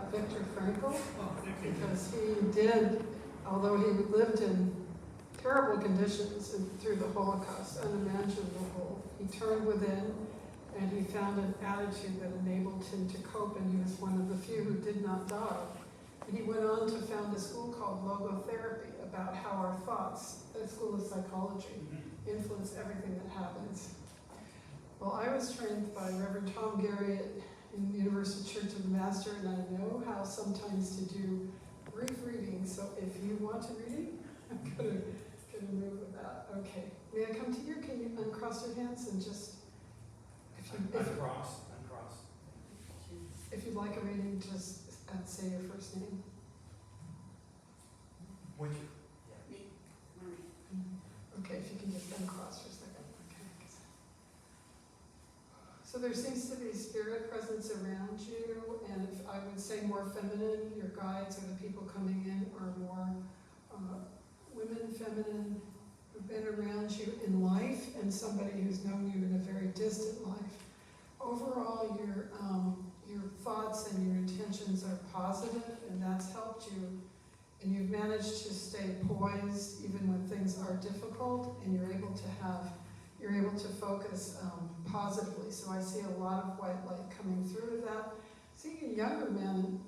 about Viktor Frankl, Oh, thank you. because he did, although he lived in terrible conditions through the Holocaust, unimaginable, he turned within and he found an attitude that enabled him to cope, and he was one of the few who did not die. And he went on to found a school called Logotherapy, about how our thoughts, a school of psychology, influence everything that happens. Well, I was trained by Reverend Tom Garriott in the Universal Church of the Master, and I know how sometimes to do brief readings, so if you want to read, I'm gonna move with that. Okay, may I come to you? Can you uncross your hands and just, Uncross. if you'd like a reading, just say your first name. Would you? Okay, if you can just uncross for a second. Okay. So there seems to be spirit presence around you, and if I would say more feminine, your guides or the people coming in are more women, feminine, who've been around you in life, and somebody who's known you in a very distant life. Overall, your thoughts and your intentions are positive, and that's helped you. And you've managed to stay poised even when things are difficult, and you're able to focus positively. So I see a lot of white light coming through with that. Seeing a younger man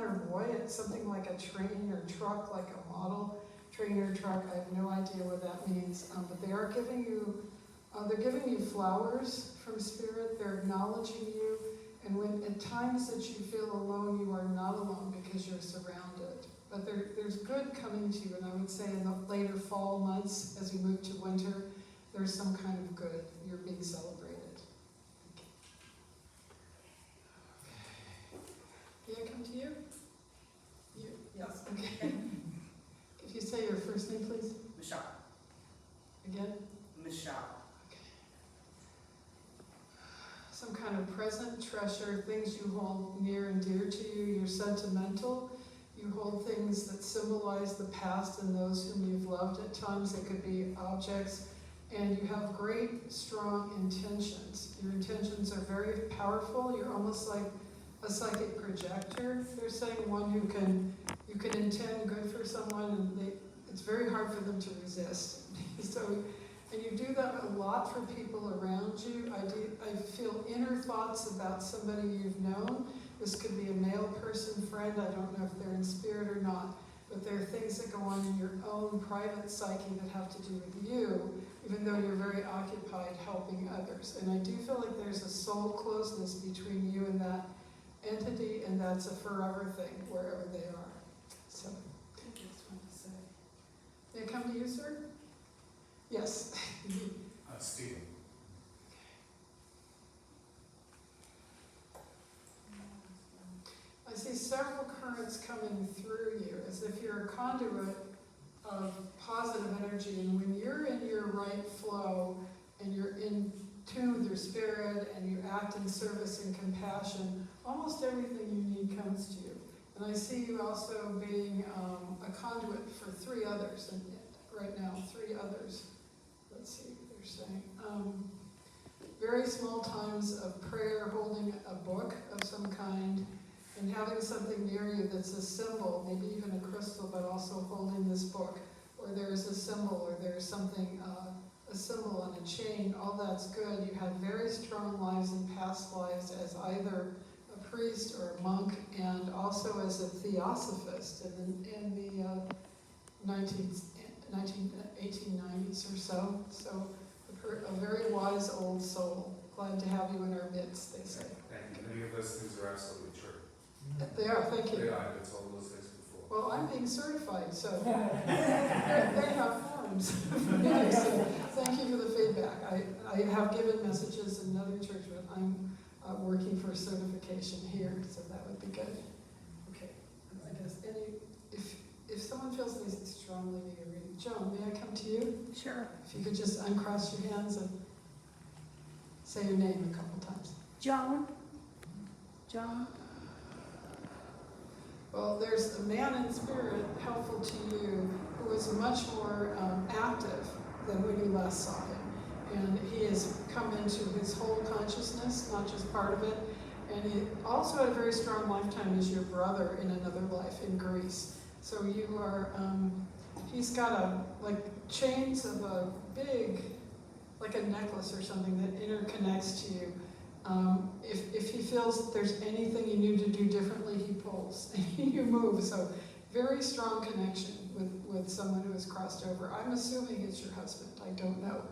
or boy at something like a train or truck, like a model train or truck. I have no idea what that means, but they are giving you, they're giving you flowers from spirit. They're acknowledging you. And when at times that you feel alone, you are not alone because you're surrounded. But there's good coming to you, and I would say in the later fall months, as we move to winter, there's some kind of good. You're being celebrated. May I come to you? You? Yes, okay. Could you say your first name, please? Michelle. Again? Michelle. Some kind of present treasure, things you hold near and dear to you. You're sentimental. You hold things that symbolize the past and those whom you've loved. At times it could be objects. And you have great, strong intentions. Your intentions are very powerful. You're almost like a psychic projector. They're saying one who you can intend good for someone, and it's very hard for them to resist. And you do that a lot for people around you. I feel inner thoughts about somebody you've known. This could be a male person, friend. I don't know if they're in spirit or not. But there are things that go on in your own private psyche that have to do with you, even though you're very occupied helping others. And I do feel like there's a soul closeness between you and that entity, and that's a forever thing, wherever they are. So, I just want to say. May I come to you, sir? Yes. Stephen. I see several currents coming through you, as if you're a conduit of positive energy, and when you're in your right flow, and you're in tune with your spirit, and you act in service and compassion, almost everything you need comes to you. And I see you also being a conduit for 3 others, and right now, 3 others. Let's see what they're saying. Very small times of prayer, holding a book of some kind, and having something near you that's a symbol, maybe even a crystal, but also holding this book, or there's a symbol, or there's something, a symbol on a chain. All that's good. You had very strong lives in past lives as either a priest or a monk, and also as a theosophist in the 1890s or so. So a very wise old soul. Glad to have you in our midst, they say. And many of those things are absolutely true. They are, thank you. Yeah, I've been told those things before. Well, I'm being certified, so they have forms. So thank you for the feedback. I have given messages in another church, but I'm working for certification here, so that would be good. Okay, I guess if someone feels they strongly need a reading. Joan, may I come to you? Sure. If you could just uncross your hands and say your name a couple times. Joan? Well, there's a man in spirit helpful to you who is much more active than when you last saw him. And he has come into his whole consciousness, not just part of it. And he also had a very strong lifetime as your brother in another life in Greece. So you are, he's got like chains of a big, like a necklace or something that interconnects to you. If he feels that there's anything you need to do differently, he pulls and you move. So very strong connection with someone who has crossed over. I'm assuming it's your husband, I don't know.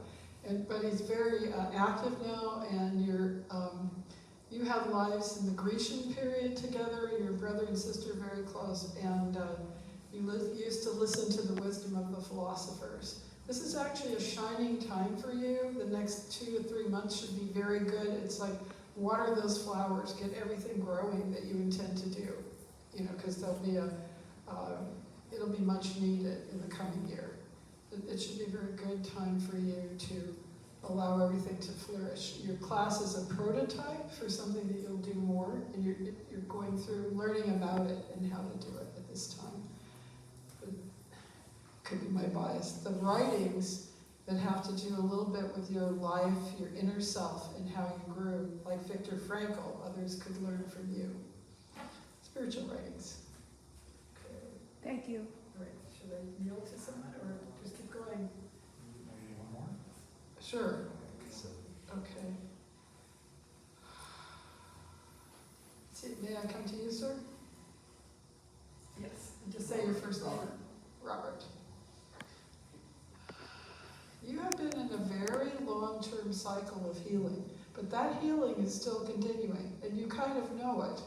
But he's very active now, and you have lives in the Grecian period together, your brother and sister are very close, and you used to listen to the wisdom of the philosophers. This is actually a shining time for you. The next 2 to 3 months should be very good. It's like water those flowers, get everything growing that you intend to do, because there'll be it'll be much needed in the coming year. It should be a very good time for you to allow everything to flourish. Your class is a prototype for something that you'll do more, and you're going through learning about it and how to do it at this time. But could be my bias. The writings that have to do a little bit with your life, your inner self, and how you grew, like Viktor Frankl, others could learn from you. Spiritual writings. Okay. Thank you. All right, should I kneel to someone or just keep going? Maybe one more? Sure. Okay. May I come to you, sir? Yes. And just say your first name. Robert. You have been in a very long-term cycle of healing, but that healing is still continuing, and you kind of know it.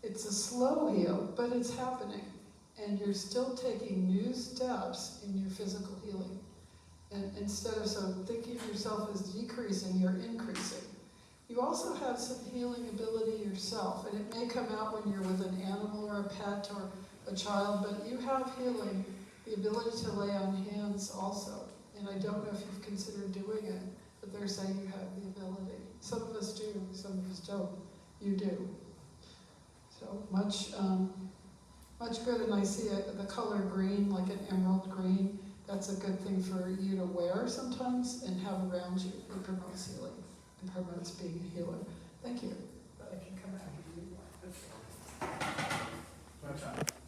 It's a slow heal, but it's happening, and you're still taking new steps in your physical healing. And instead of thinking of yourself as decreasing, you're increasing. You also have some healing ability yourself, and it may come out when you're with an animal or a pet or a child, but you have healing, the ability to lay on hands also. And I don't know if you've considered doing it, but they're saying you have the ability. Some of us do, some of us don't. You do. So much good, and I see the color green, like an emerald green. That's a good thing for you to wear sometimes and have around you. It promotes healing and promotes being a healer. Thank you. But I can come back if you need more. Good job.